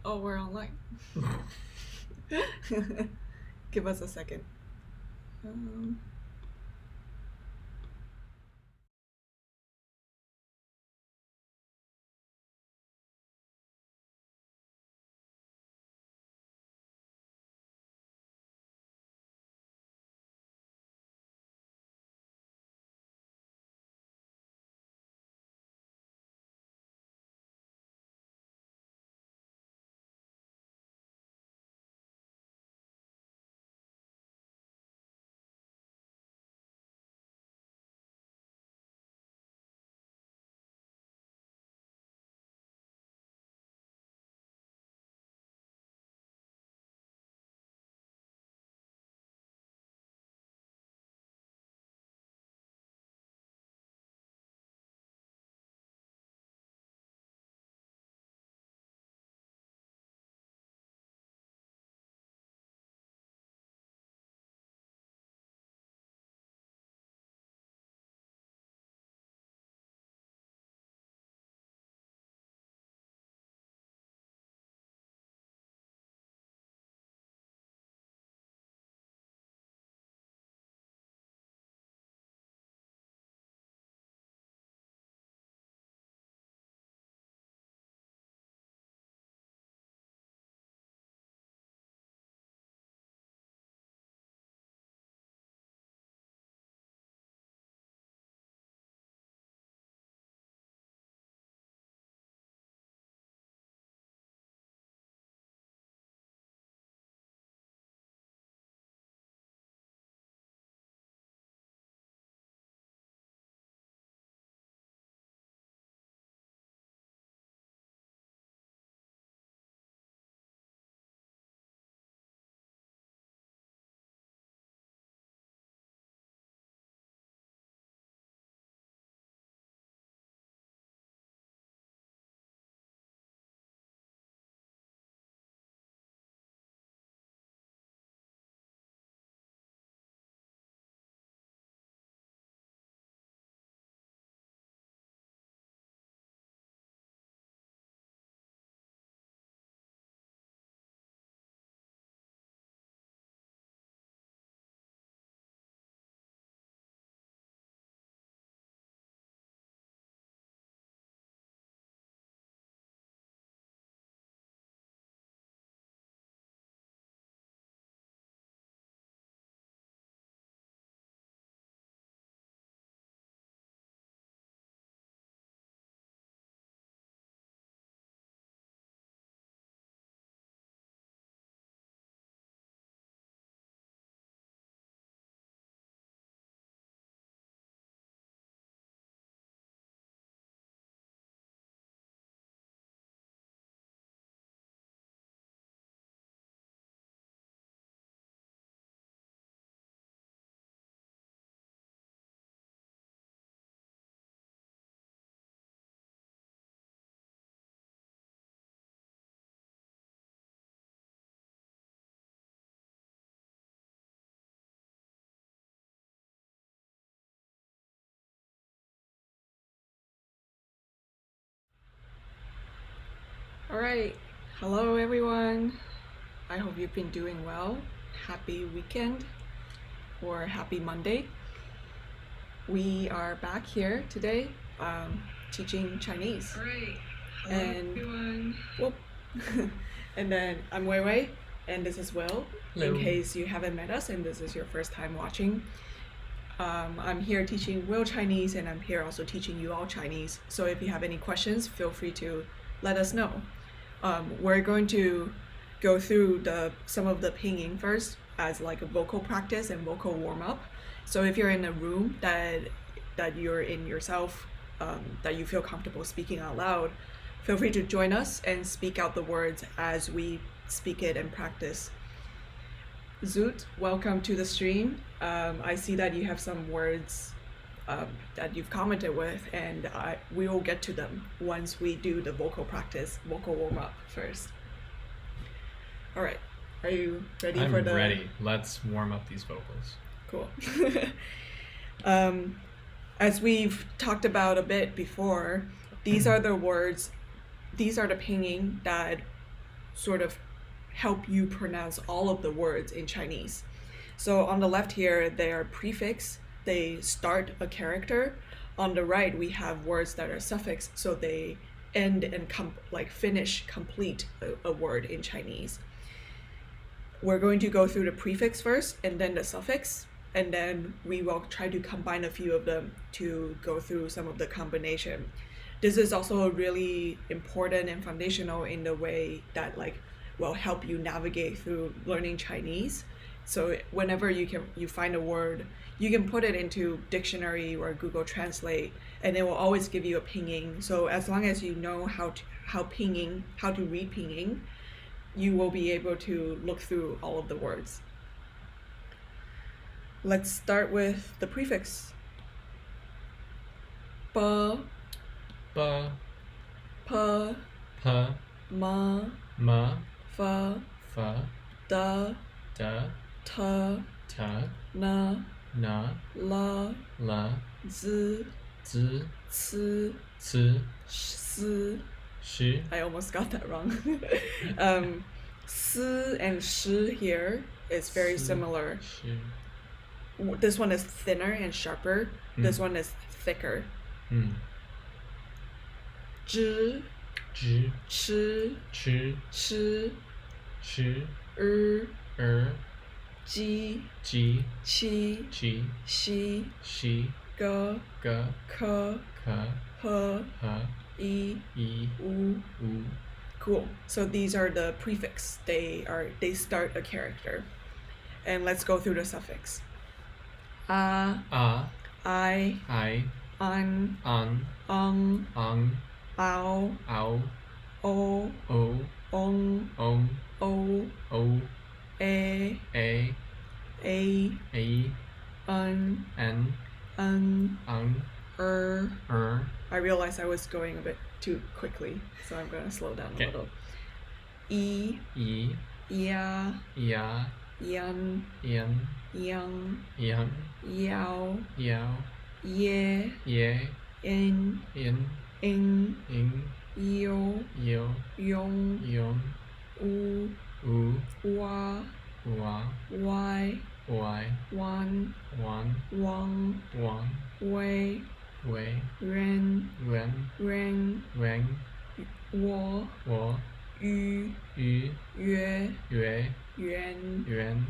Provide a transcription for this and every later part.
Oh, we're online. Give us a second. Um, all right. Hello, everyone. I hope you've been doing well. Happy weekend or happy Monday. We are back here today teaching Chinese. All right. Hello, And everyone. whoop. And then I'm Wei Wei, and this is Will. Hello. In case you haven't met us and this is your first time watching, I'm here teaching Will Chinese, and I'm here also teaching you all Chinese. So if you have any questions, feel free to let us know. We're going to go through some of the pinging first as like a vocal practice and vocal warm up. So if you're in a room that you're in yourself, that you feel comfortable speaking out loud, feel free to join us and speak out the words as we speak it and practice. Zoot, welcome to the stream. I see that you have some words that you've commented with, and we will get to them once we do the vocal practice, vocal warm up first. All right, are you ready I'm for the? ready. Let's warm up these vocals. Cool. As we've talked about a bit before, these are the words, these are the pinging that sort of help you pronounce all of the words in Chinese. So on the left here, they are prefix, they start a character. On the right, we have words that are suffix, so they end and finish, complete a word in Chinese. We're going to go through the prefix first and then the suffix, and then we will try to combine a few of them to go through some of the combination. This is also really important and foundational in the way that will help you navigate through learning Chinese. So whenever you find a word, you can put it into dictionary or Google Translate, and it will always give you a pinyin. So as long as you know how to read pinyin, you will be able to look through all of the words. Let's start with the prefix. Ba, Ba, pa, pa, ma, ma, fa, fa, da, da, ta, ta, na, na, la, la, zi, zi, ci, ci, si. shi. I almost got that wrong. Si and shi here is very Si, similar. shi. This one is thinner and sharper. This one is thicker. Zhi, Zhi, chi, chi, shi, shi, ji, ji, qi, qi, xi, xi, ge, ge, ke, ke, he, he, yi, yi, wu. wu. Cool. So these are the prefix. They start a character. And let's go through the suffix. A, I, an, An, ang, ao, ao, o, o, ong, ong, o, o, a, a, an, an, ang, er. I realized I was going a bit too quickly, so I'm going to slow down a little. I, ya, Ya, yan, yan, yang, yang, yao, yao, ye, ye, in, in, ing, yo, yong, yon, u, wa, y, wan, wang, wei, ren, wo, yu, yue, yuan, yun.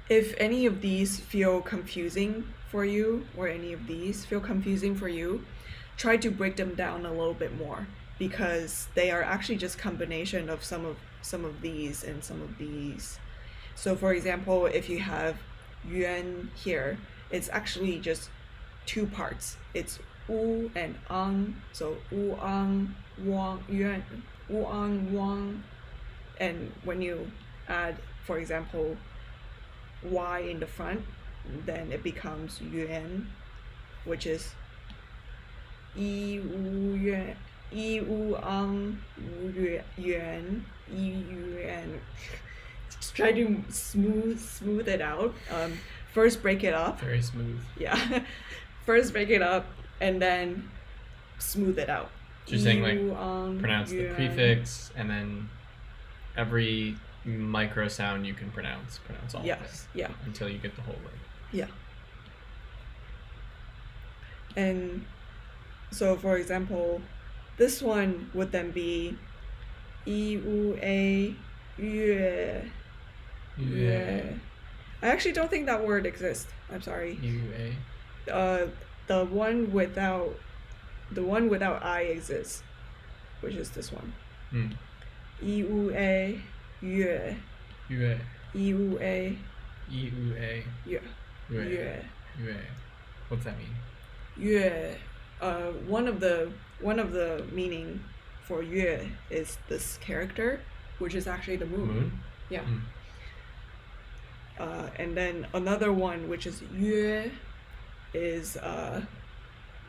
If any of these feel confusing for you, or any of these feel confusing for you, try to break them down a little bit more, because they are actually just combination of some of these and some of these. So for example, if you have yuan here, it's actually just two parts. It's u and ang, so u ang wang yuan, u ang wang, and when you add, for example, y in the front, then it becomes yuan, which is yi wu yuan, yi wu ang wu yuan, yi yuan. Just try to smooth it out. First break it up. Very smooth. Yeah. First break it up and then smooth it out. So you're saying Yu, pronounce the yuan. prefix, and then every micro sound you can pronounce all of it. Yeah. Until you get the whole word. Yeah. And so for example, this one would then be yi wu a yue. Yue. I actually don't think that word exists. I'm sorry. Yue. The one without I exists, which is this one. Yi wu a yue. Yue. Yi wu a Yue. yue. Yue. Yue. What's that mean? Yue. One of the meaning for yue is this character, which is actually the moon. Yeah. And then another one, which is yue, is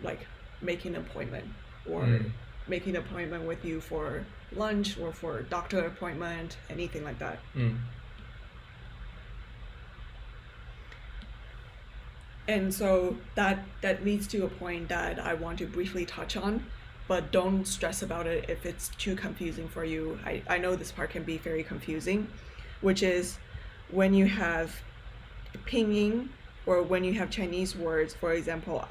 like making an appointment, or making an appointment with you for lunch or for doctor appointment, anything like that. And so that leads to a point that I want to briefly touch on, but don't stress about it if it's too confusing for you. I know this part can be very confusing, which is when you have pinyin or when you have Chinese words, for example,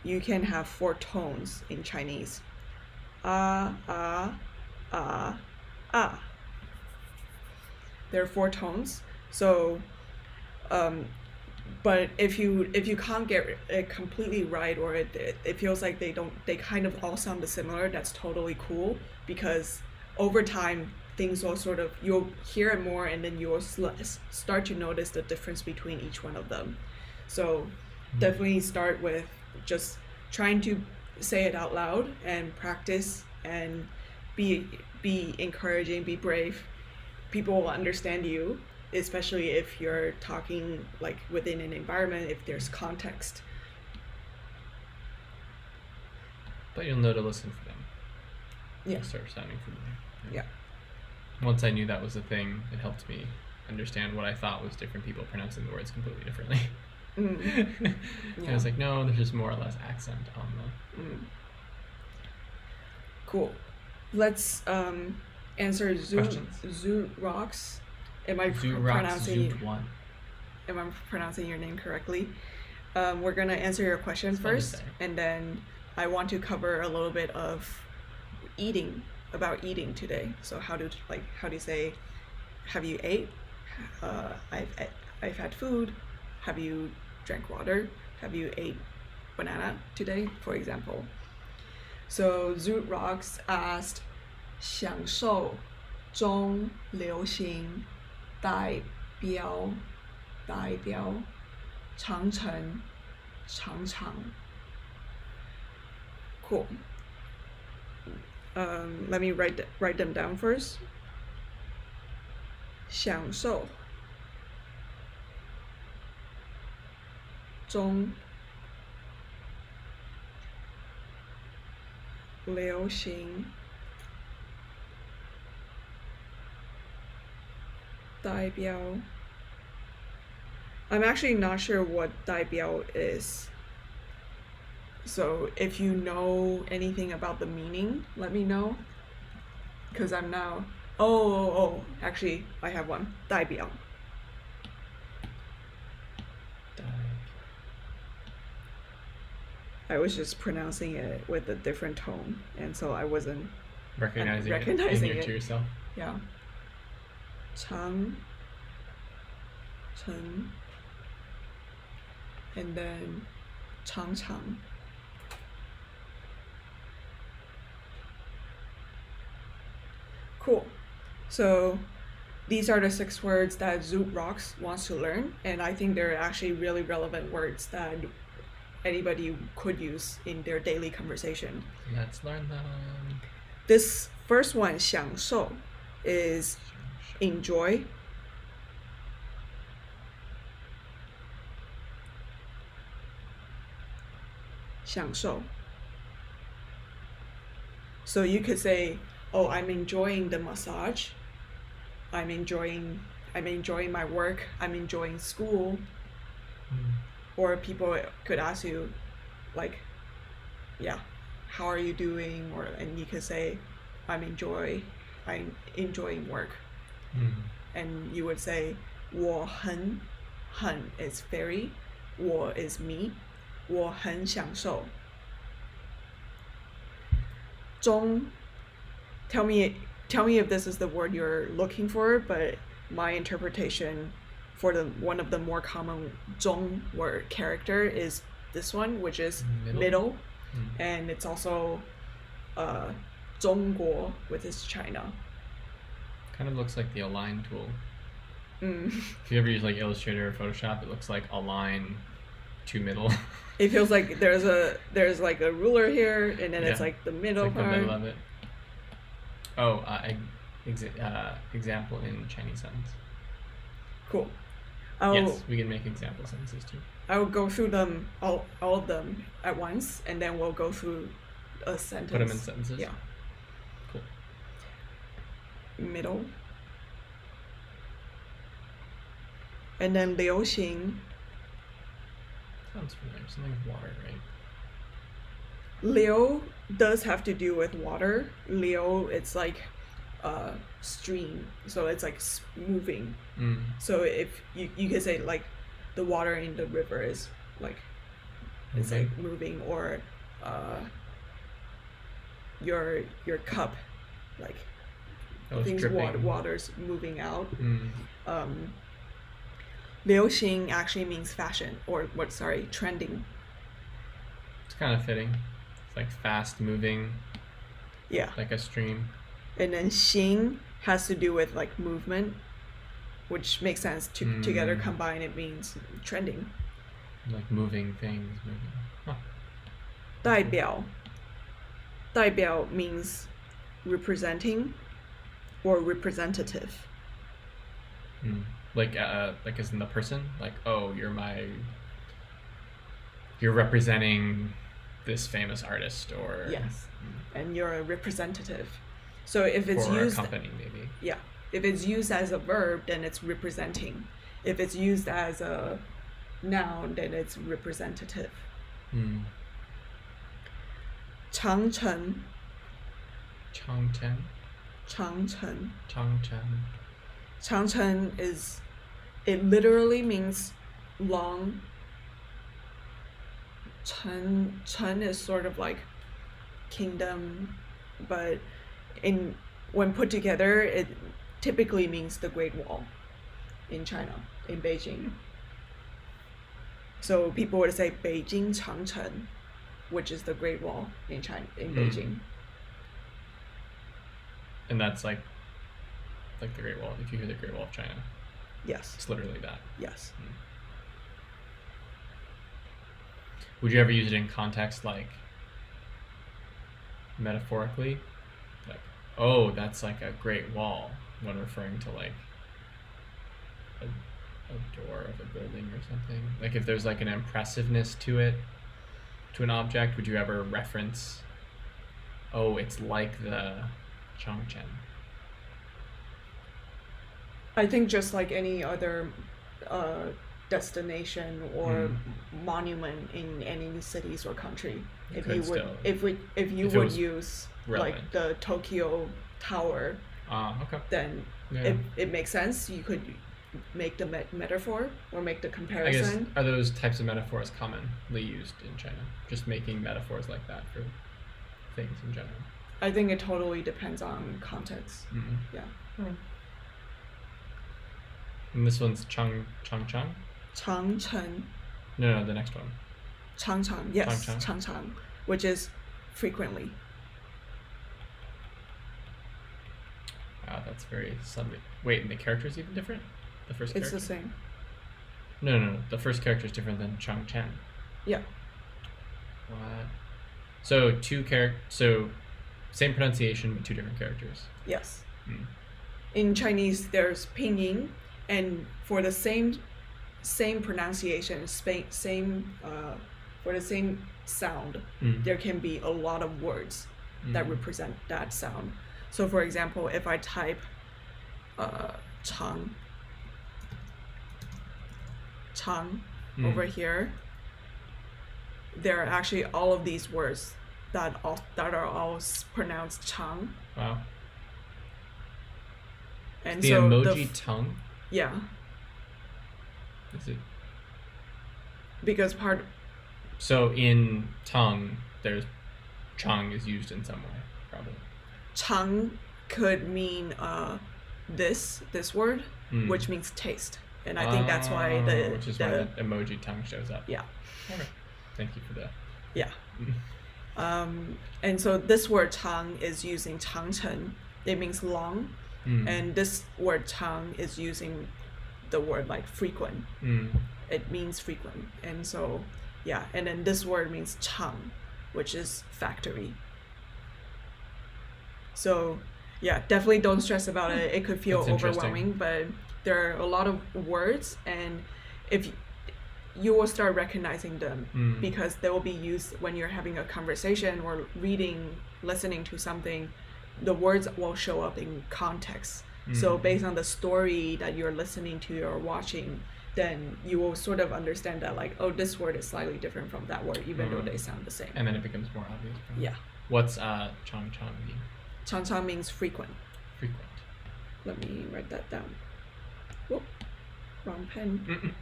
you can have 4 tones in Chinese. Ah, ah, ah, ah. There are 4 tones. So, but if you can't get it completely right, or it feels like they kind of all sound similar, that's totally cool, because over time things will sort of, you'll hear it more and then you'll start to notice the difference between each one of them. So definitely start with just trying to say it out loud and practice and be encouraging, be brave. People will understand you, especially if you're talking like within an environment, if there's context. But you'll know to listen for them. Yeah. They'll start sounding familiar. Yeah. Once I knew that was a thing, it helped me understand what I thought was different people pronouncing the words completely differently. Yeah. I was like, no, there's just more or less accent on the. Cool. Let's answer Zoo Rocks. Am I pronouncing your name correctly? We're gonna answer your question first, and then I want to cover a little bit of eating today. So how do you say, have you ate? I've had food. Have you drank water? Have you ate banana today, for example? So Zoot Rocks asked, 享受中流行代表长城长长. Cool. Let me write them down first. 享受中流行代表. I'm actually not sure what 代表 is. So if you know anything about the meaning, let me know. Because I'm now... actually, I have one. 代表. I was just pronouncing it with a different tone, and so I wasn't recognizing it to yourself. Yeah. 长城 and then 长长. Cool. So these are the 6 words that Zoot Rocks wants to learn, and I think they're actually really relevant words that anybody could use in their daily conversation. Let's learn them. This first one, 享受, is enjoy. So you could say, oh, I'm enjoying the massage. I'm enjoying my work. I'm enjoying school. Or people could ask you, like, yeah, how are you doing? And you could say, I'm enjoying work. And you would say, 我很 is very, 我 is me, 我很享受. 中, tell me if this is the word you're looking for, but my interpretation for one of the more common 中 word character is this one, which is middle. And it's also 中国, which is China. Kind of looks like the align tool. If you ever use like Illustrator or Photoshop, it looks like align to middle. It feels like there's like a ruler here, and then it's like the middle part. The middle of it. Example in Chinese sentence. Cool. Yes, we can make example sentences too. I will go through them all of them at once, and then we'll go through a sentence. Put them in sentences. Yeah. Cool. Middle. And then 流行. Sounds familiar. Something with water, right? Liu does have to do with water. Liu, it's like a stream, so it's like moving. So if you could say like the water in the river is like it's like moving, or your cup, like things water's moving out. 流行 actually means fashion, or trending. It's kind of fitting. It's like fast moving. Yeah. Like a stream. And then Shin has to do with like movement, which makes sense. Together combined, it means trending. Like moving things. Huh. 代表 means representing or representative. Like as in the person? Like, oh, you're representing this famous artist, or... Yes. And you're a representative. So if it's used... Or a company, maybe. Yeah. If it's used as a verb, then it's representing. If it's used as a noun, then it's representative. 长城 Changchen. 长城 Changchen. 长城is... It literally means long. Chen is sort of like kingdom, but when put together, it typically means the Great Wall in China, in Beijing. So people would say Beijing Changchen, which is the Great Wall in China, in Beijing. And that's like the Great Wall. If you hear the Great Wall of China, yes, it's literally that. Yes. Would you ever use it in context, like metaphorically, like, oh, that's like a great wall, when referring to like a door of a building or something? Like if there's like an impressiveness to it, to an object, would you ever reference, oh, it's like the Changchen? I think just like any other destination or monument in any cities or country, if you would use relevant. Like the Tokyo Tower, okay. Then it makes sense. You could make the metaphor or make the comparison. I guess, are those types of metaphors commonly used in China? Just making metaphors like that for things in general? I think it totally depends on context. Yeah. And this one's Changcheng? Changcheng. No, the next one. Changcheng, yes. Changcheng, which is frequently. Wow, that's very subtle. Wait, and the character is even different? The first character? It's the same. No. The first character is different than Changcheng. Yeah. What? So so same pronunciation but two different characters. Yes. In Chinese, there's pinyin, and for the same pronunciation, for the same sound, there can be a lot of words that represent that sound. So for example, if I type chang over here, there are actually all of these words that are all pronounced chang. Wow. And the so emoji tongue? Yeah. Is it? Because so in tongue, there's chang is used in some way, probably. Chang could mean this word, which means taste, and I think that's why why the emoji tongue shows up. Yeah. Okay. Thank you for that. Yeah. And so this word chang is using changchen. It means long, and this word chang is using the word like frequent. It means frequent, and so yeah. And then this word means chang, which is factory. So yeah, definitely don't stress about it. It could feel overwhelming, but there are a lot of words, and if you will start recognizing them because they will be used when you're having a conversation or reading, listening to something. The words will show up in context. So based on the story that you're listening to or watching, then you will sort of understand that like, oh, this word is slightly different from that word, even though they sound the same. And then it becomes more obvious. Probably. Yeah. What's chang chang mean? Chang chang means frequent. Frequent. Let me write that down. Whoop, wrong pen. Mm-mm.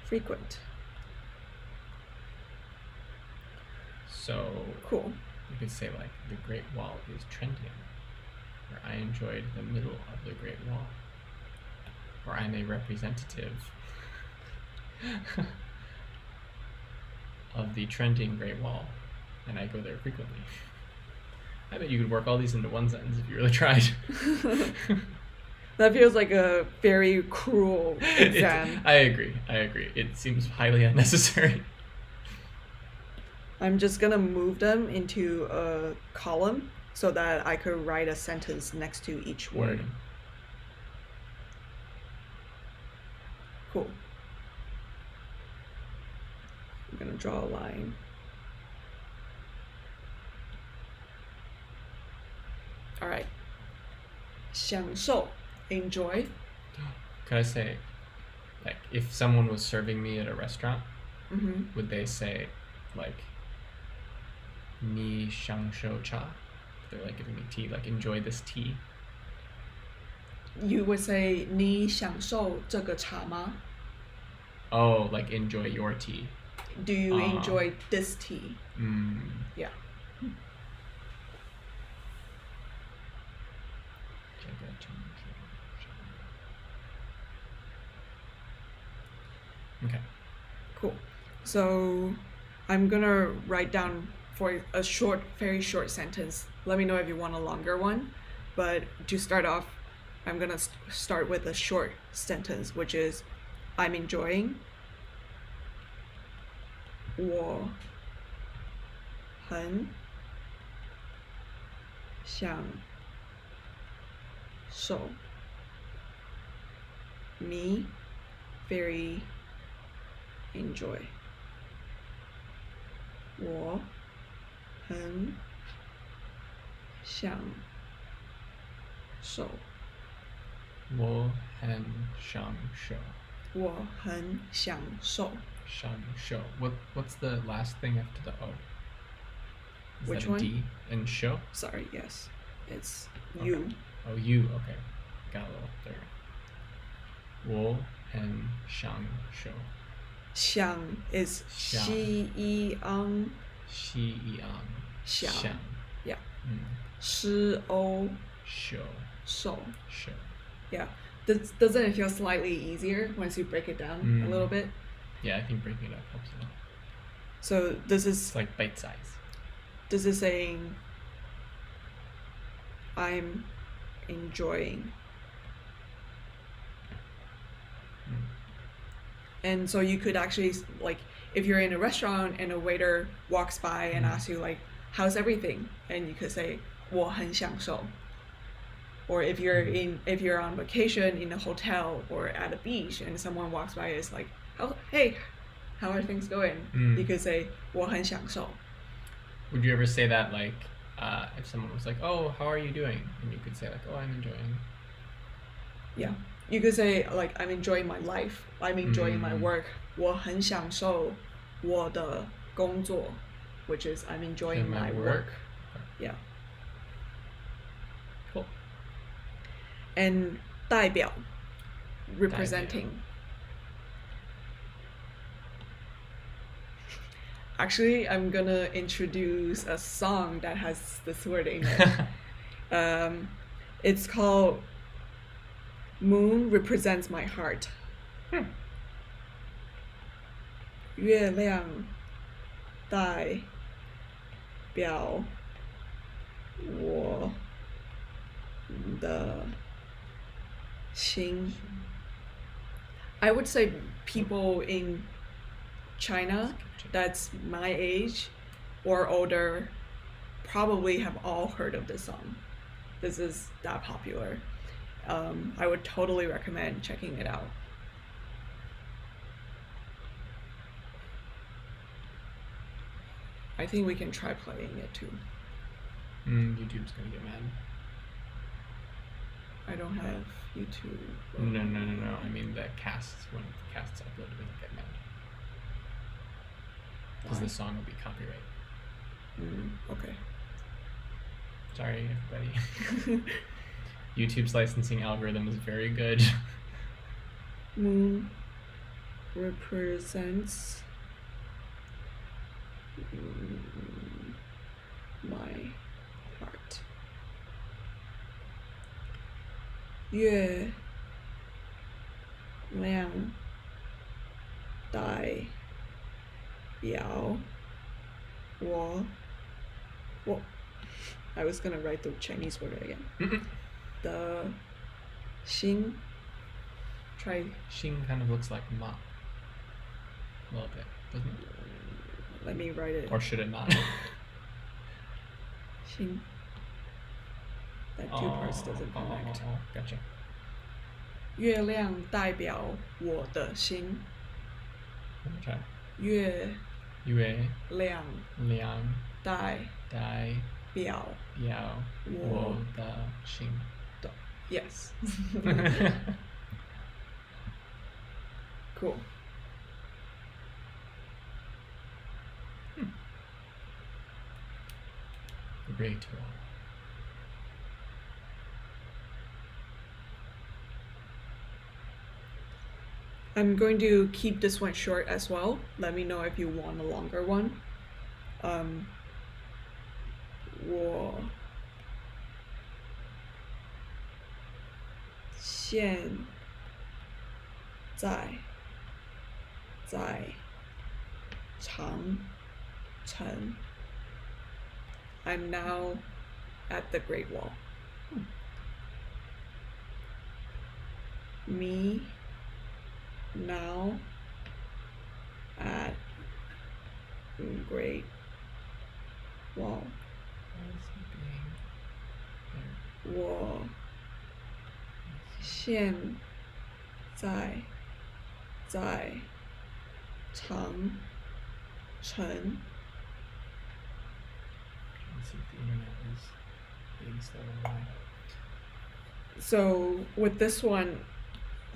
Frequent. So Cool. you could say like the Great Wall is trending, or I enjoyed the middle of the Great Wall, or I'm a representative of the trending Great Wall, and I go there frequently. I bet you could work all these into one sentence if you really tried. That feels like a very cruel exam. I agree. It seems highly unnecessary. I'm just gonna move them into a column so that I could write a sentence next to each word. Cool. I'm gonna draw a line. All right. 享受, enjoy. Could I say, like, if someone was serving me at a restaurant, Mm-hmm. would they say, like, 你享受茶? They're like giving me tea, like enjoy this tea. You would say 你享受这个茶吗? Oh, like enjoy your tea. Do you enjoy this tea? Yeah. Okay. Cool. So I'm gonna write down for a short, very short sentence. Let me know if you want a longer one. But to start off, I'm gonna start with a short sentence, which is I'm enjoying. 我很享受 me very enjoy 我很享受我很享受我很享受 What's the last thing after the O? Is Which that a one? D and show? Sorry, yes. It's Okay. you. Oh, you. Okay. Got a little there. 我很享受 想 is 想 xi yi ang 西一昂想 Yeah. show show. Yeah. Doesn't it feel slightly easier once you break it down a little bit? Yeah, I think breaking it up helps a lot. So this is It's like bite size. saying I'm enjoying. And so you could actually, like, if you're in a restaurant and a waiter walks by and asks you like, how's everything? And you could say 我很享受. Or if you're on vacation in a hotel or at a beach and someone walks by, it's like, oh, hey, how are things going? You could say 我很享受. Would you ever say that, like, if someone was like, oh, how are you doing? And you could say like, oh, I'm enjoying. Yeah. You could say like, I'm enjoying my life. I'm enjoying my work. 我很享受我的工作, which is I'm enjoying my work. Yeah. Cool. And 代表, representing. Actually, I'm gonna introduce a song that has this word in it. It's called Moon Represents My Heart. 月亮代表我的心. I would say people in China that's my age or older probably have all heard of this song. This is that popular. I would totally recommend checking it out. I think we can try playing it too. YouTube's gonna get mad. I don't have YouTube. No. I mean the casts, when the casts upload, we don't get mad. Because the song will be copyright. Okay. Sorry, everybody. YouTube's licensing algorithm is very good. Moon represents my heart. 月亮代表我 I was gonna write the Chinese word again. The Shin. Try. Shin kind of looks like ma. A little bit, doesn't it? Let me write it. Or should it not? Shin. That two parts doesn't connect. Gotcha. 月亮代表我的心。 One more time. 月亮亮代代表表我的心。 Yes. Cool. Great one. I'm going to keep this one short as well. Let me know if you want a longer one. 我现在在长城 I'm now at the Great Wall. Me now at Great Wall. 我现在在长城 Let's see if the internet is being slow online. So with this one,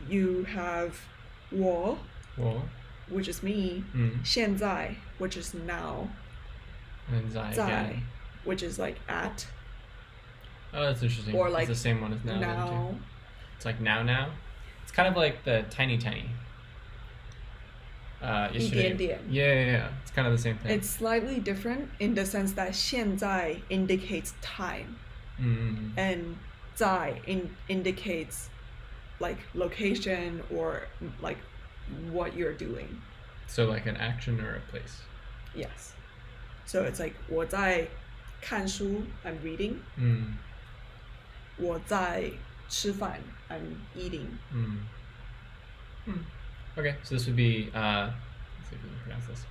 you have 我 which is me, 现在 which is now, and then 在 在 again. which is like at, Oh, that's interesting. or like it's the same one as now. then, now. too. It's like now. It's kind of like the tiny. Yesterday. 一点点. Yeah. It's kind of the same thing. It's slightly different in the sense that 现在 indicates time, and 在 indicates like location or like what you're doing. So like an action or a place. Yes. So it's like 我在看书 I'm reading. 我在吃饭 I'm eating. Okay, so this would be let's see if we can pronounce this.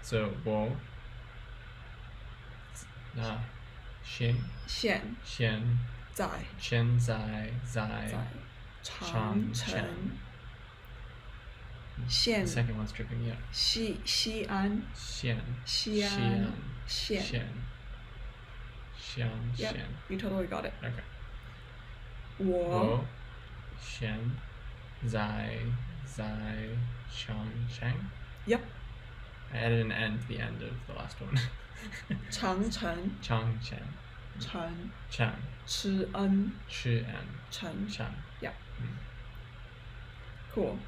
So 我现在在长城 The second one's tripping me up. 西安 Xian. Yep, you totally got it. Okay. 我现在Changcheng. Yep. I added an N to the end of the last one. 长城 Changcheng. 城 Chang. 知恩 Shi and 城 Chang. Yep. Cool.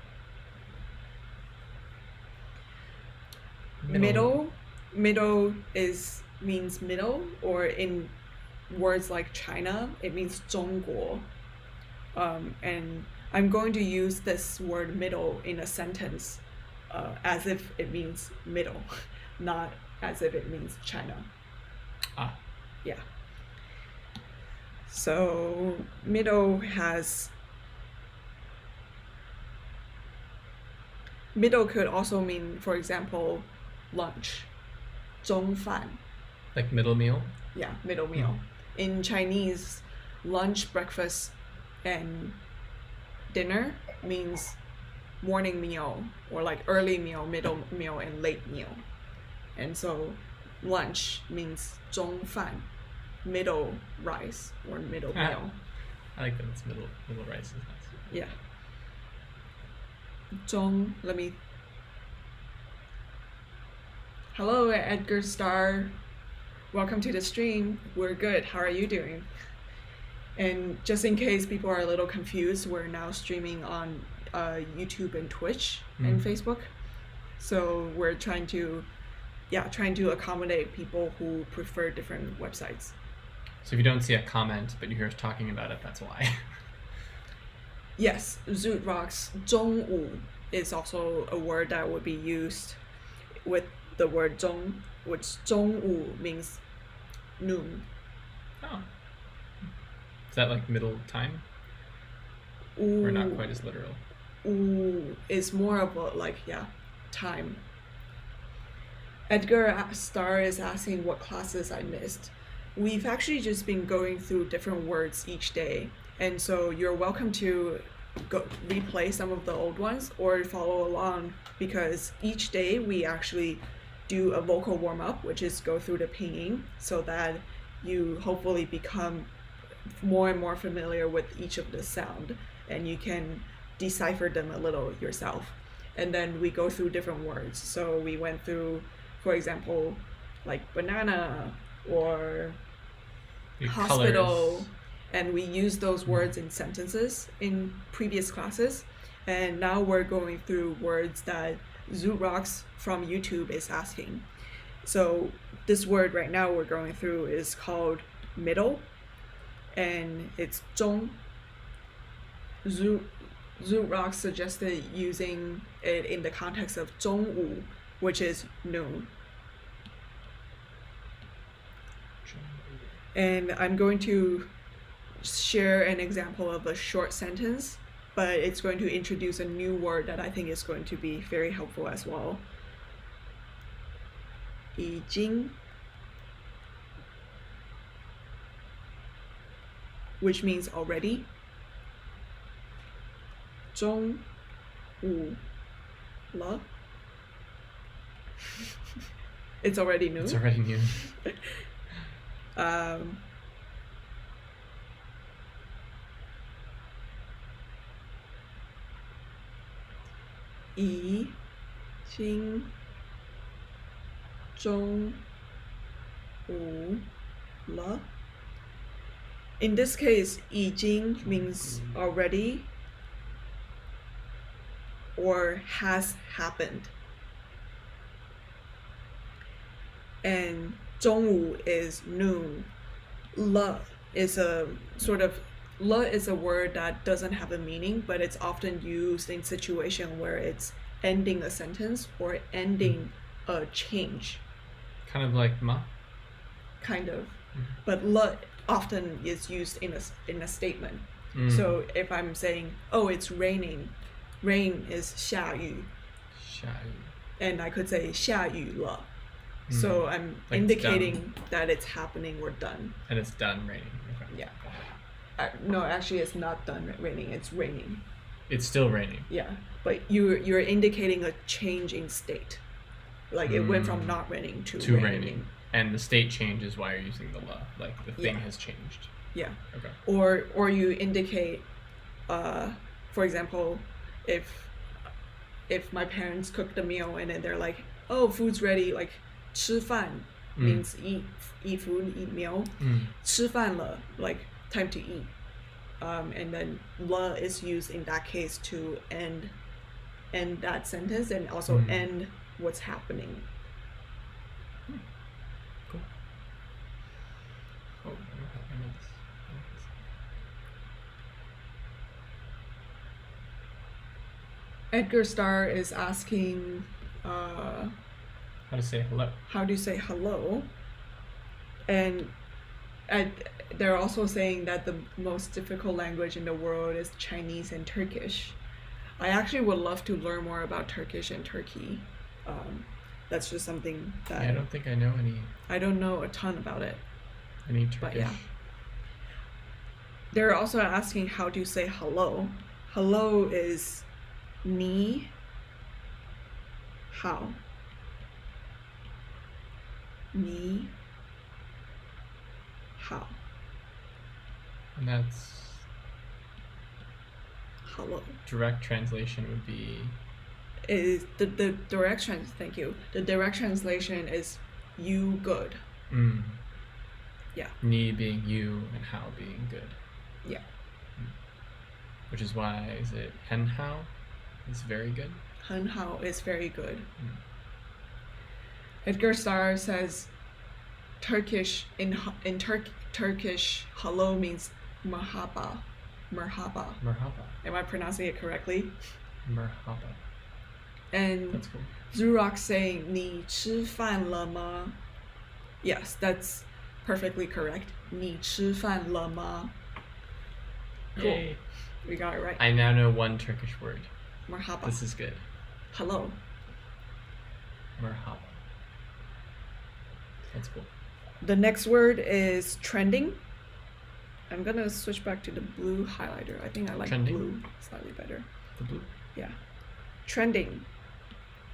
Middle means middle, or in words like China it means 中国. And I'm going to use this word middle in a sentence as if it means middle, not as if it means China. Yeah. So middle could also mean, for example, lunch, 中饭. Like middle meal? Yeah, middle meal. In Chinese, lunch, breakfast, and dinner means morning meal, or like early meal, middle meal, and late meal. And so lunch means 中饭, middle rice or middle meal. I like that it's middle rice is nice. Yeah. Zhong, let me. Hello, Edgar Star. Welcome to the stream. We're good. How are you doing? And just in case people are a little confused, we're now streaming on YouTube and Twitch and Facebook. So we're trying to accommodate people who prefer different websites. So if you don't see a comment, but you hear us talking about it, that's why. Yes, Zoot Rocks 中午 is also a word that would be used with the word 中, which 中午 means noon. Oh. Is that like middle time? Or not quite as literal? Is more of a time. Edgar Star is asking what classes I missed. We've actually just been going through different words each day, and so you're welcome to go replay some of the old ones or follow along, because each day we actually do a vocal warm-up, which is go through the pinyin, so that you hopefully become more and more familiar with each of the sound, and you can decipher them a little yourself. And then we go through different words. So we went through, for example, like banana or hospital, colors. and we use those words in sentences in previous classes. And now we're going through words that Zootrox from YouTube is asking. So this word right now we're going through is called middle, and it's 中. Zootrox suggested using it in the context of 中午, which is noon. And I'm going to share an example of a short sentence, but it's going to introduce a new word that I think is going to be very helpful as well. 已经, which means already. 中午了. It's already noon. It's already noon. 已经中午了. In this case, 已经 means already or has happened. And 中午 is noon. 了 is a sort of 了 is a word that doesn't have a meaning, but it's often used in situation where it's ending a sentence or ending a change. Kind of like ma? Kind of. But 了 often is used in a statement. So if I'm saying, oh, it's raining, rain is 下雨. 下雨. And I could say 下雨了. So I'm like indicating that it's happening or done. And it's done raining. Okay. Yeah. No, actually it's not done raining, it's raining. It's still raining. Yeah, but you're indicating a change in state. Like it went from not raining to raining. And the state change is why you're using the la. Like the thing has changed. Yeah. Okay. Or you indicate, for example, if my parents cooked a meal and then they're like, oh, food's ready, like 吃饭 means eat food, eat meal. 吃饭了, like time to eat. And then 了 is used in that case to end that sentence and also end what's happening. Cool. Oh, I know this. Edgar Star is asking How to say hello. How do you say hello? And they're also saying that the most difficult language in the world is Chinese and Turkish. I actually would love to learn more about Turkish and Turkey. That's just something that I don't think I know any. I don't know a ton about it. Any Turkish. But yeah. They're also asking how do you say hello. Hello is ni hao. Ni hao. And that's hello. Direct translation would be Is the direct thank you. The direct translation is you good. Yeah. Ni being you and hao being good. Yeah. Which is why is it hen hao is very good. Hen hao is very good. Edgar Starr says Turkish Turkish hello means merhaba. Merhaba. Merhaba. Am I pronouncing it correctly? Merhaba. And That's cool. Zurok saying 你吃饭了吗? Yes, that's perfectly correct. 你吃饭了吗? Cool. Yay. We got it right. I now know one Turkish word. Merhaba. This is good. Hello. Merhaba. That's cool. The next word is trending. I'm gonna switch back to the blue highlighter. I think I like Trending? blue slightly better. The blue. Yeah. Trending.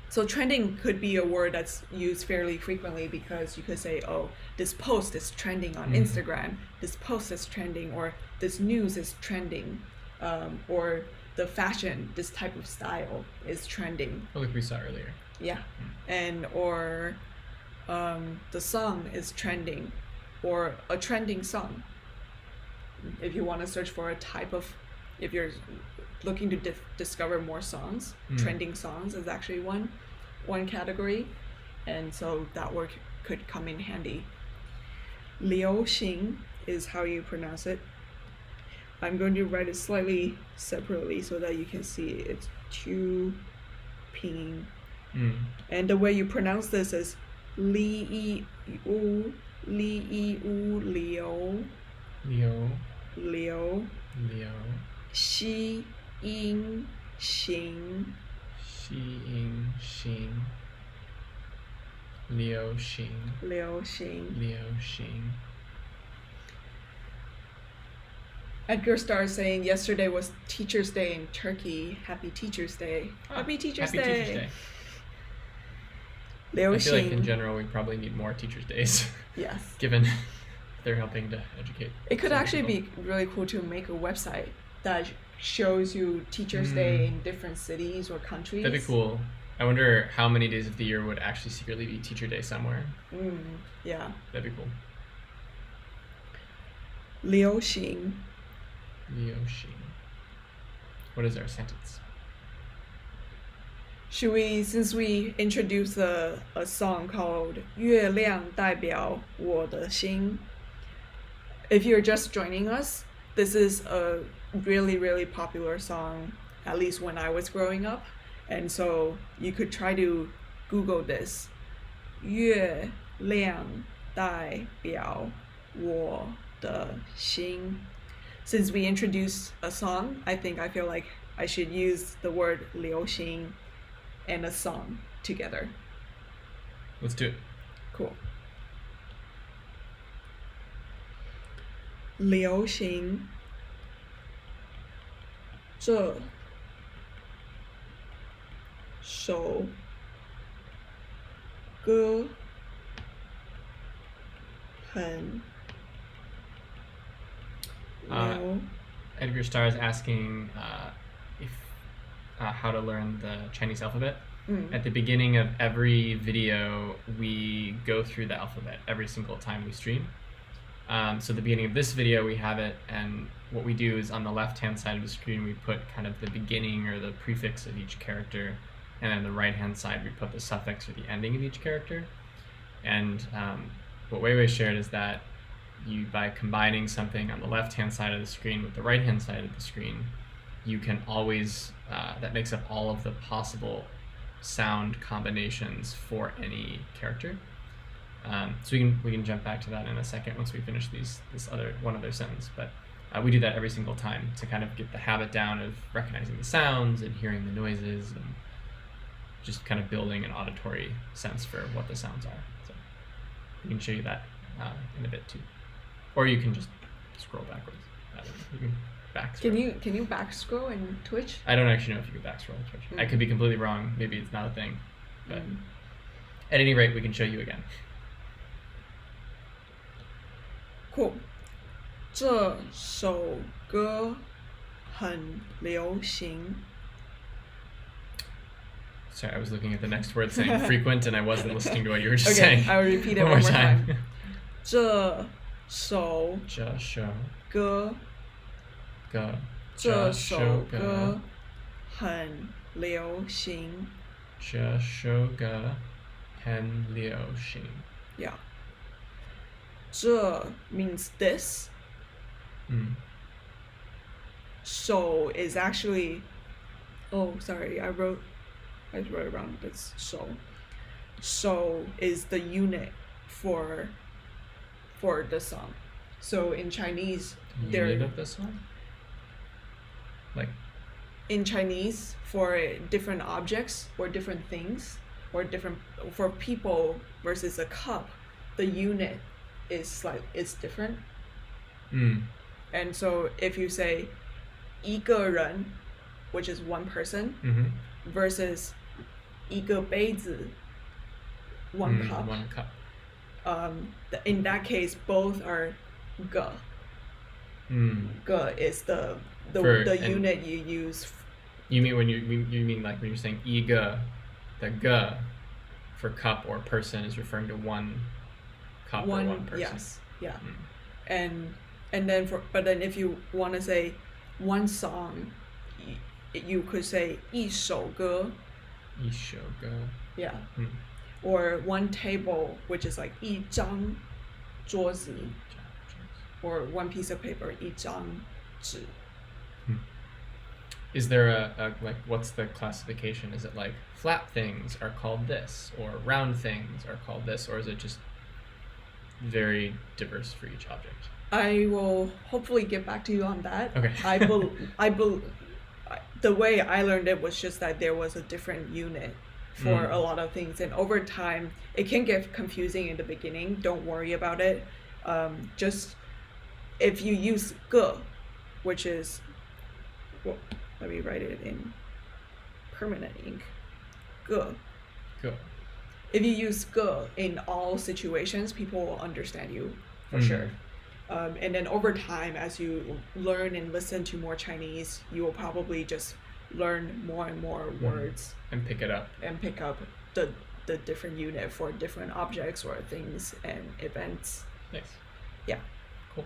So trending could be a word that's used fairly frequently because you could say, oh, this post is trending on Instagram, this post is trending, or this news is trending, or the fashion, this type of style is trending. Oh, like we saw earlier. Yeah. And or the song is trending, or a trending song. If you want to search for a type of, if you're looking to discover more songs, trending songs is actually one category, and so that word could come in handy. Liu Xing is how you pronounce it. I'm going to write it slightly separately so that you can see it's two pinyin. And the way you pronounce this is Li U Liu Liu Leo. Xi Ying Xing. Xi Ying Xing. Liu Xing. Liu Xing. Liu Xing. Edgar Starr saying yesterday was Teacher's Day in Turkey. Happy Teacher's Day. Happy Teacher's Day. Teacher's Day. Liu I feel like Xing. in general we probably need more Teachers' Days. Yes. Given they're helping to educate. It could some actually people. be really cool to make a website that shows you Teacher's Day in different cities or countries. That'd be cool. I wonder how many days of the year would actually secretly be Teacher Day somewhere. Yeah. That'd be cool. Liu Xing. Liu Xing. What is our sentence? Should we, since we introduced a song called 月亮代表我的心, if you're just joining us, this is a really, really popular song, at least when I was growing up. And so you could try to Google this. 月亮代表我的心. Since we introduced a song, I feel like I should use the word 流行 and a song together. Let's do it. Cool. 流行这首歌很流 Edgar Starr is asking if how to learn the Chinese alphabet. At the beginning of every video, we go through the alphabet every single time we stream. So at the beginning of this video, we have it, and what we do is on the left-hand side of the screen, we put kind of the beginning or the prefix of each character, and on the right-hand side, we put the suffix or the ending of each character. And what Weiwei shared is that by combining something on the left-hand side of the screen with the right-hand side of the screen, you can always, that makes up all of the possible sound combinations for any character. So we can jump back to that in a second once we finish one other sentence. But we do that every single time to kind of get the habit down of recognizing the sounds and hearing the noises and just kind of building an auditory sense for what the sounds are. So we can show you that in a bit too. Or you can just scroll backwards. You can back scroll. Can you back scroll in Twitch? I don't actually know if you can back scroll in Twitch. I could be completely wrong. Maybe it's not a thing. But at any rate, we can show you again. Cool. 这首歌很流行. Sorry, I was looking at the next word saying frequent and I wasn't listening to what you were just Okay, saying. I will repeat it one one more more time. time. 这首 这首歌歌这首歌很流行. 这首歌很流行. Yeah. 这 means this. 手 is actually, oh sorry, I wrote it wrong. It's 手. 手 is the unit for the song. So in Chinese, Unit of the song? Like in Chinese, for different objects or different things or different for people versus a cup, the unit is different. And so if you say 一个人, which is one person, versus 一个杯子, one cup. One cup. In that case, both are 个. 个 is the unit you use. You mean you mean like when you're saying 一个, the 个 for cup or person is referring to one cup or one person. Yes, yeah. And then but then if you want to say one song, you could say 一首歌. 一首歌. Yeah. Or one table, which is like 一张桌子. Or one piece of paper, 一张纸. Is there a like what's the classification? Is it like flat things are called this or round things are called this, or is it just very diverse for each object? I will hopefully get back to you on that. Okay. The way I learned it was just that there was a different unit for a lot of things, and over time it can get confusing in the beginning. Don't worry about it. Just if you use 个, which is, well, let me write it in permanent ink. 个. If you use 个 in all situations, people will understand you for sure. And then over time, as you learn and listen to more Chinese, you will probably just learn more and more words. And pick it up. And pick up the different unit for different objects or things and events. Nice. Yeah. Cool.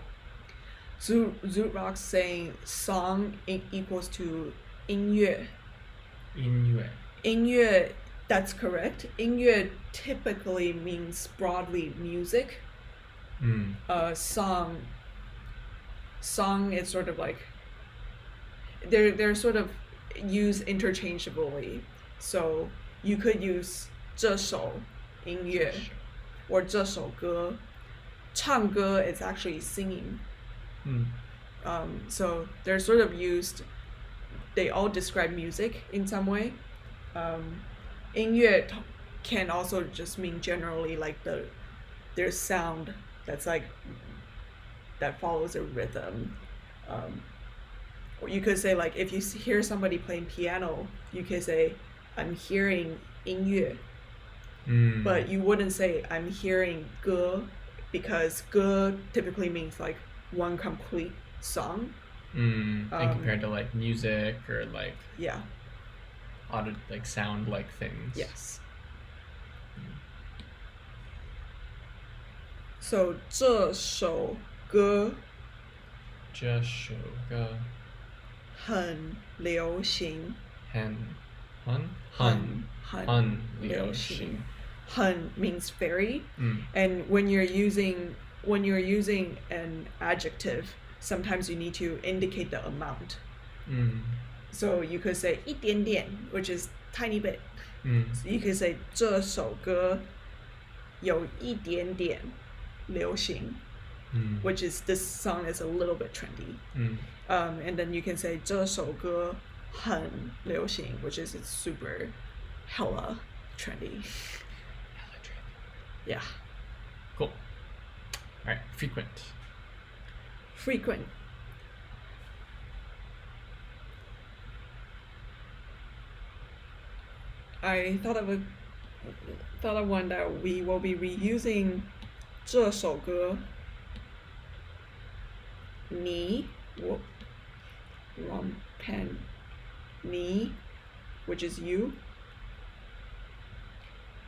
Zoot Rock's saying song equals to 音乐. 音乐. That's correct. 音乐 typically means broadly music. Song is sort of like they're sort of used interchangeably. So you could use 这首音乐 or 这首歌. 唱歌 is actually singing. So they're sort of used, they all describe music in some way. 音乐 can also just mean generally like their sound that's like that follows a rhythm. Or you could say like if you hear somebody playing piano, you could say I'm hearing 音乐. But you wouldn't say I'm hearing 歌 because 歌 typically means like one complete song. And compared to like music or like like sound like things. Yes. So 这首歌很流行. 很流行. 很 means very. And when you're using an adjective, sometimes you need to indicate the amount. So you could say 一点点, which is tiny bit. So you could say 这首歌有一点点流行, which is this song is a little bit trendy. And then you can say 这首歌很流行, which is it's super hella trendy. Yeah. Cool. All right. Frequent. I thought of one that we will be reusing 这首歌. wrong pen. 你 which is you.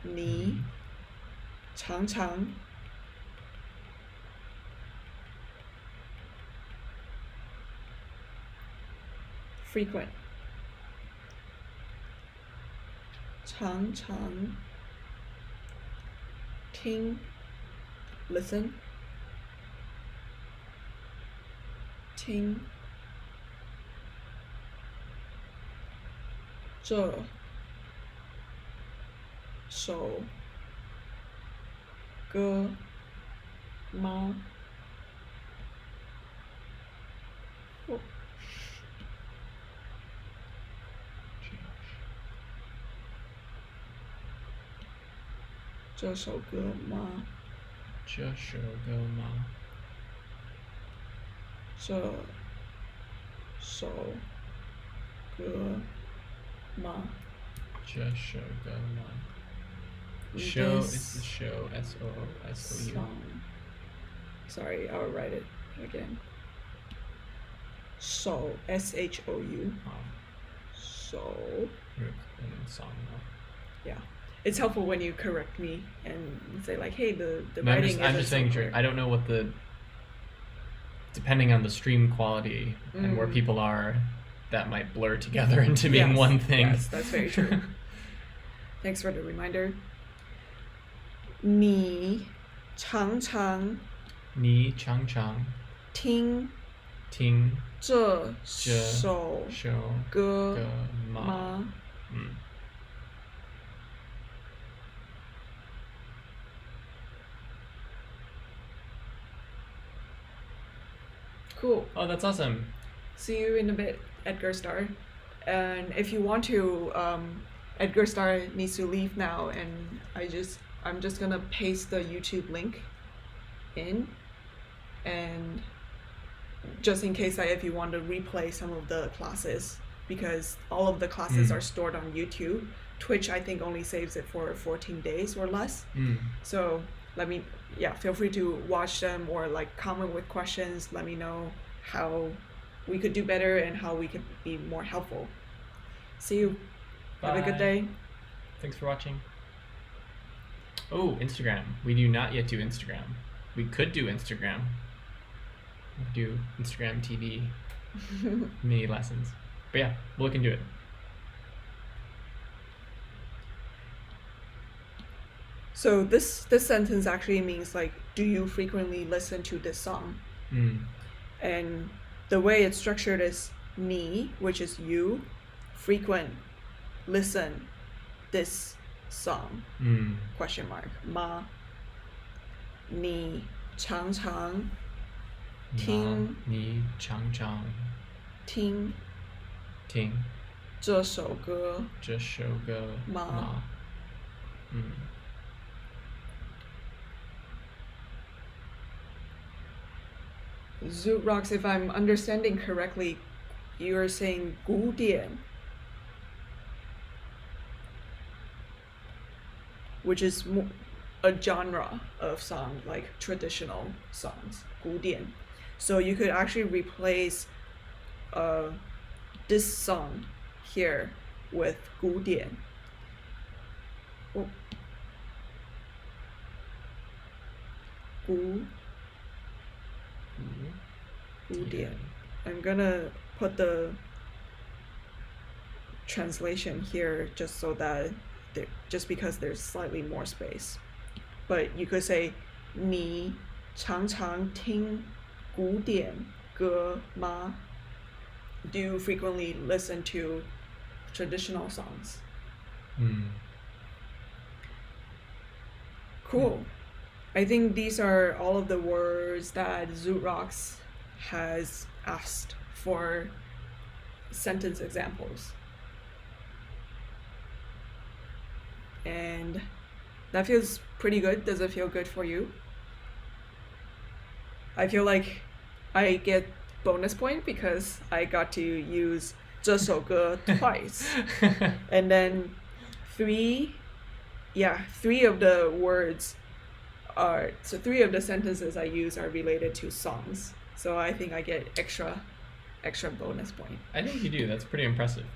你常常 frequent. 常常听 listen. 听这首歌吗？哦这首歌吗？这首歌吗？这首歌吗？这首歌吗？Show is This the show. SOOSOU. song. Sorry, I'll write it again. Shou, SHOU. 好， Shou. 我们上了。 Yeah. It's helpful when you correct me and say like, hey, the No, I'm writing just, I'm isn't just so saying, clear. I don't know what the, depending on the stream quality and where people are, that might blur together into being Yes, one thing. Yes, that's very true. Thanks for the reminder. 你常常你常常听听这这首首歌歌吗？吗？嗯， Cool. Oh, that's awesome. See you in a bit, Edgar Star. And if you want to, Edgar Star needs to leave now, and I'm just gonna paste the YouTube link in, and just in case if you want to replay some of the classes, because all of the classes are stored on YouTube. Twitch I think only saves it for 14 days or less. So feel free to watch them or like comment with questions. Let me know how we could do better and how we could be more helpful. See you. Have a good Bye. day. Thanks for watching. Oh, Instagram. We do not yet do Instagram. We could do Instagram. We could do Instagram TV mini lessons. But yeah, we'll look into it. So this sentence actually means like, do you frequently listen to this song? And the way it's structured is 你, which is you, frequent, listen, this song, question mark, 吗? 你常常听你常常听听这首歌这首歌吗？吗？Zoot Rocks, if I'm understanding correctly, you're saying 古典, which is a genre of song, like traditional songs, 古典. So you could actually replace this song here with 古典. Oh. 古典. I'm gonna put the translation here just so that just because there's slightly more space. But you could say 你常常听古典歌吗? Do you frequently listen to traditional songs? Cool. I think these are all of the words that Zoot Rocks has asked for sentence examples. And that feels pretty good. Does it feel good for you? I feel like I get bonus point because I got to use 这首歌 twice. And then three of the words three of the sentences I use are related to songs. So I think I get extra extra bonus point. I think you do. That's pretty impressive.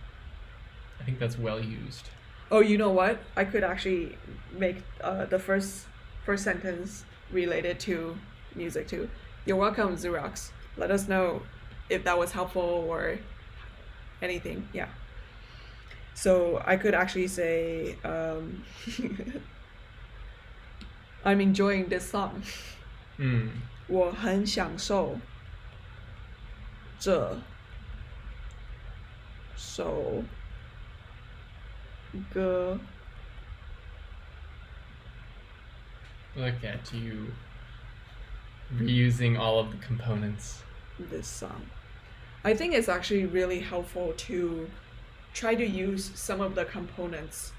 I think that's well used. Oh, you know what? I could actually make the first sentence related to music too. You're welcome, Xerox. Let us know if that was helpful or anything. Yeah. So I could actually say, I'm enjoying this song. 我很享受这首歌。 Look at you reusing all of the components. This song. I think it's actually really helpful to try to use some of the components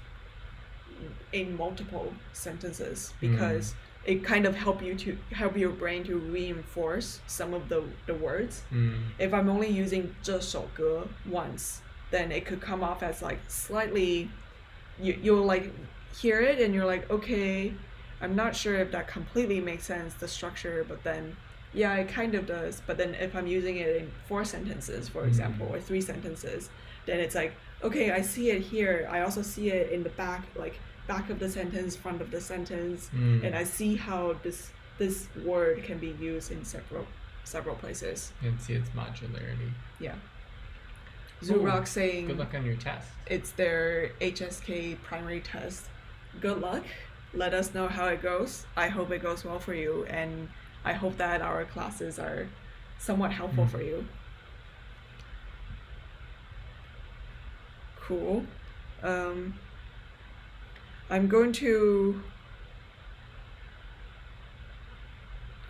in multiple sentences because it kind of help your brain to reinforce some of the words. If I'm only using 这首歌 once, then it could come off as like slightly you'll like hear it and you're like, okay, I'm not sure if that completely makes sense, the structure, but then yeah, it kind of does. But then if I'm using it in 4 sentences, for example, or 3 sentences, then it's like, okay, I see it here. I also see it in the back, like back of the sentence, front of the sentence, and I see how this word can be used in several places. You can see its modularity. Yeah. Xerox Ooh, saying good luck on your test. It's their HSK primary test. Good luck. Let us know how it goes. I hope it goes well for you, and I hope that our classes are somewhat helpful for you. Cool. I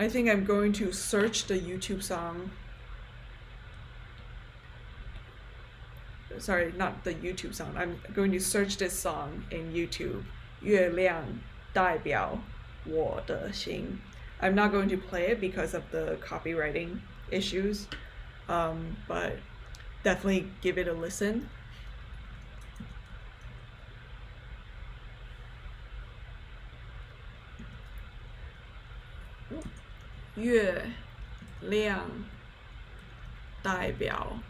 think I'm going to search the YouTube song. Sorry, not the YouTube song. I'm going to search this song in YouTube. 月亮代表我的心. I'm not going to play it because of the copywriting issues, but definitely give it a listen. "月亮代表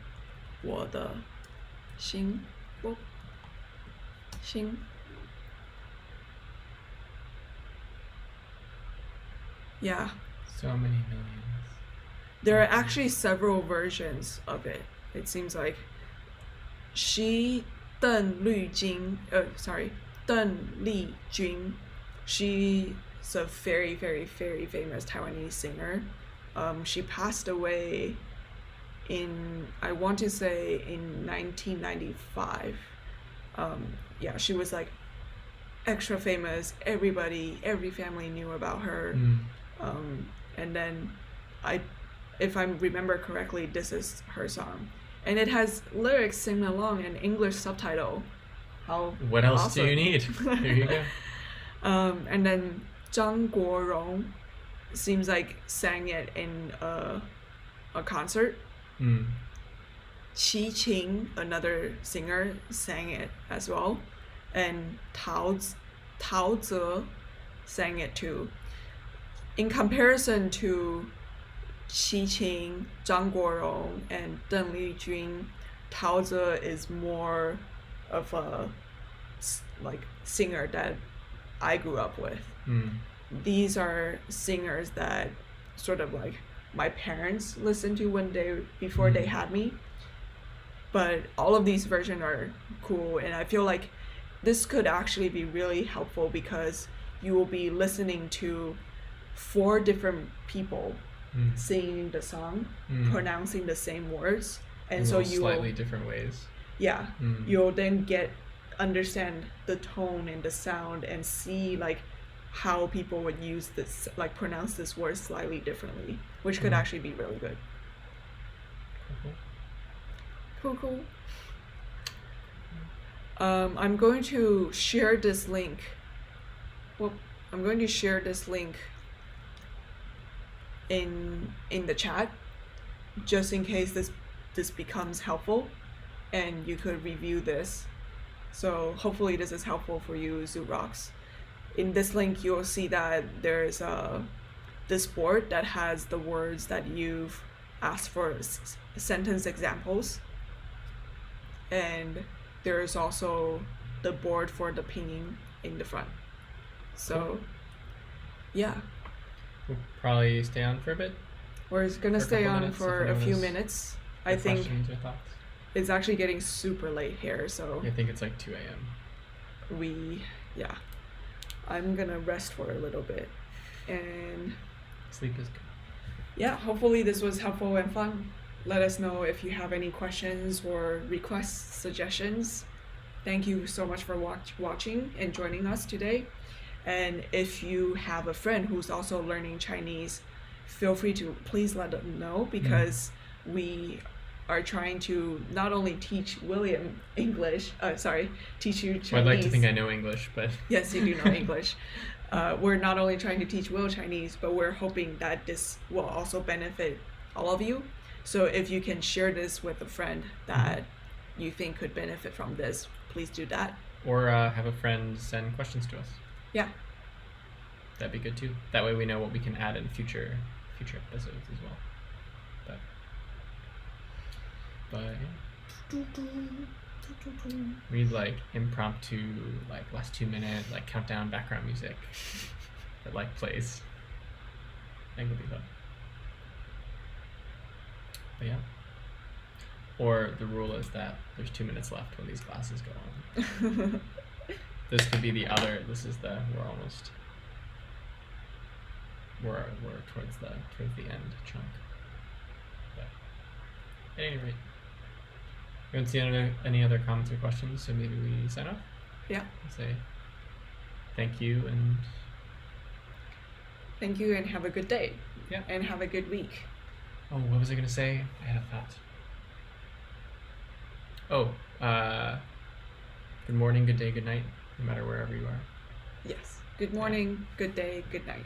我的心." Oh, 心. Yeah. So many millions. There are actually several versions of it. It seems like Deng Lijun. She's a very, very, very famous Taiwanese singer. She passed away in, I want to say, in 1995. Yeah, she was like extra famous. Every family knew about her. And then if I remember correctly, this is her song, and it has lyrics sing along and English subtitle. What else awesome. do you need? Here you go. And then Zhang Guorong seems like sang it in a concert. Qi Qing, another singer, sang it as well, and Tao Ze sang it too. In comparison to Qi Qing, Zhang Guorong, and Deng Lijun, Tao Ze is more of a like singer that I grew up with. These are singers that sort of like my parents listened to before they had me. But all of these versions are cool, and I feel like this could actually be really helpful because you will be listening to 4 different people singing the song, pronouncing the same words, and so you slightly different ways. Yeah, you'll then understand the tone and the sound and see like how people would use this, like pronounce this word slightly differently, which could actually be really good. Cool. I'm going to share this link. Well, I'm going to share this link in the chat, just in case this becomes helpful, and you could review this. So hopefully this is helpful for you, Xerox. In this link, you'll see that there's this board that has the words that you've ask for sentence examples, and there is also the board for the pinyin in the front. So, Cool. yeah, We'll probably stay on for a bit. we're gonna For a stay couple on minutes, for if a few anyone has minutes. I Any think questions or thoughts? it's actually getting super late here, so I think it's like 2 a.m. yeah, I'm gonna rest for a little bit, and Sleep is good. yeah, hopefully this was helpful and fun. Let us know if you have any questions or requests, suggestions. Thank you so much for watching and joining us today. And if you have a friend who's also learning Chinese, feel free to please let them know, because we are trying to not only teach William English, teach you Chinese. Well, I'd like to think I know English, but Yes, you do know English. We're not only trying to teach Will Chinese, but we're hoping that this will also benefit all of you. So if you can share this with a friend that you think could benefit from this, please do that. or have a friend send questions to us. Yeah. That'd be good too. That way we know what we can add in future episodes as well. But yeah. We like impromptu, like last 2 minute, like countdown background music that like plays. I think it'll be fun. But yeah. Or the rule is that there's 2 minutes left when these classes go on. This could be the other. This is the we're towards the end chunk. But at any rate, we don't see any other comments or questions, so maybe we sign off. Yeah. Say thank you and Thank you, and have a good day. Yeah. And have a good week. oh, what was I gonna say? I had a thought. Oh, good morning, good day, good night, no matter wherever you are. Yes. Good morning, good day, good night.